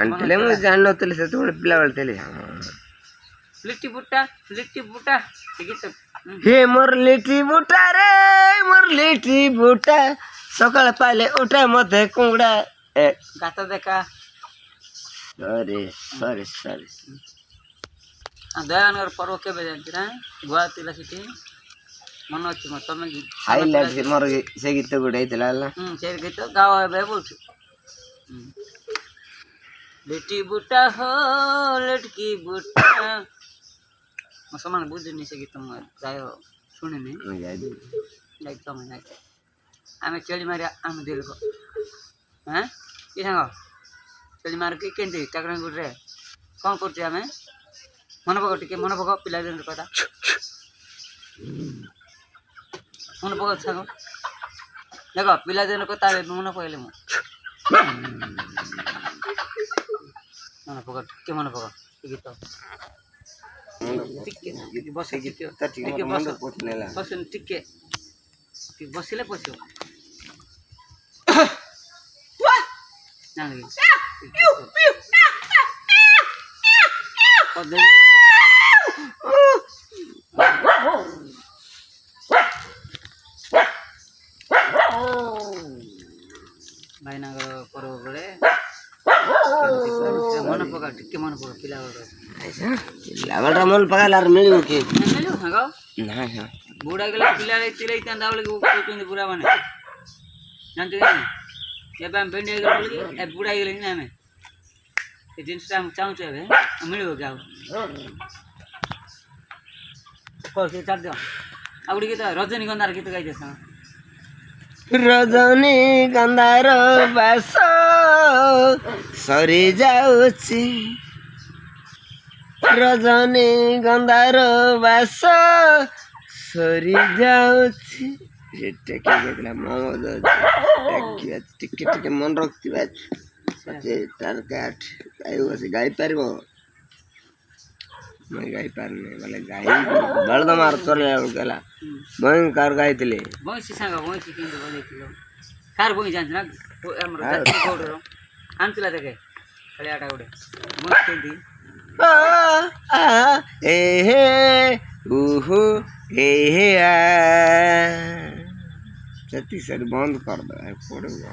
ଆଣିଥିଲେ ମୁଁ ଜାଣିନଥିଲି ସେତେବେଳେ ପିଲାବେଳେ ଥିଲି। ହେ ମୋର ଲିଟି ବୁଟା ରେ ମୋର ଲିଟି ବୁଟା ସକାଳ ପାଇଲେ ଉଠା ମତେ କୁକୁଡ଼ା ଗାତ ଦେଖା ସରି ଦୟାନଗର ପର୍ବ କେବେ ଜାଣିଛି ନା ଗୁଆ ଥିଲା ସେଠି ମନେ ଅଛି ମୋ ତମେ ହାଇଲାଇଟ୍ ମୋର ସେ ଗୀତ ଗୋଟେ ହେଇଥିଲା ହେଲା ସେ ଗୀତ ଗାଓ ଏବେ ବୋଲଛୁ ଲିଟି ବୁଟା ହୋ ଲଟକି ବୁଟା ମୋ ସମାନ ବୁଝୁନି ସେ ଗୀତ ମୁଁ ପ୍ରାୟ ଶୁଣିନି ତମେ ନାଇଁ ଆମେ ଚେଳି ମାରିବା ଆମେ ଦିଲ ହଁ କି ସାଙ୍ଗ ଚେଳି ମାରିକି କେମିତି ଟାକରା ଗୁଡ଼ରେ କ'ଣ କରୁଛେ ଆମେ ମନେ ପକ ଟିକେ ମନେ ପକ ପିଲାଦିନର କଥା ମନେ ପକ ସାଙ୍ଗ ଦେଖ ପିଲାଦିନର କଥା ମନେ ପକେଇଲେ ମୁଁ ମନେ ପକ ଟିକେ ମନେ ପକ ଗୀତ ଟିକେ ବସ ଟିକେ ବସିଲେ ପଶିବ ଭାଇନାଙ୍କର ପର୍ବ ବେଳେ ମନେ ପକା ଟିକେ ମନେ ପକା ପିଲାବେଳଟା ମନେ ପକାଇଲା ମିଳିବ କି ମିଳିବ ସାଙ୍ଗ ବୁଢ଼ା ଗଲେ ପିଲା ଚିଲେଇଥାନ୍ତା ବେଳକୁ କହୁଛନ୍ତି ବୁଢ଼ା ମାନେ ଜାଣିଛୁ କି ଏବେ ଆମେ ଭେଣ୍ଡି ହେଇଗଲା ବୋଲି ବୁଢ଼ା ହେଇଗଲେ କି ଆମେ ଏ ଜିନିଷଟା ଆମେ ଚାହୁଁଛୁ ଏବେ ମିଳିବ କି ଆଉ ଛାଡ଼ି ଦିଅ ଆଉ ଗୋଟେ ଗୀତ ରଜନୀଗନ୍ଧାର ଗୀତ ଗାଇଦିଅ ସାଙ୍ଗ ରଜନୀଗନ୍ଧାର ବାସ ସରି ଯାଉଛି ରଜନୀଗନ୍ଧାର ବାସ ସରି ଯାଉଛି ଟେକି ଯାଇଥିଲା ମହମ୍ମଦ ଟିକେ ଟିକେ ମନେ ରଖିଥିବା ଗାଇପାରିବ ମୁଁ ଗାଇପାରୁନି ବୋଲେ ଗାଇ ବଳଦ ମାର ଚଲେଇଲା ବେଳକୁ ହେଲା ବଇଁ କାହାର ଗାଇଥିଲେ ବଇଁଶୀ ସାଙ୍ଗ ବଇଁଶୀ କେମିତି ବଜେଇଥିଲ କାହାର ବଇଁ ଜାଣିଛୁ ନା ଆମର ଗୌଡ଼ର ଆଣିଥିଲା ଦେଖେ ଖେଳିଆଟା ଗୋଟେ ବଇଁଶୀ କେମିତି ସେତିକି ସେଠି ବନ୍ଦ କରିଦେବା ପଡ଼ିବ।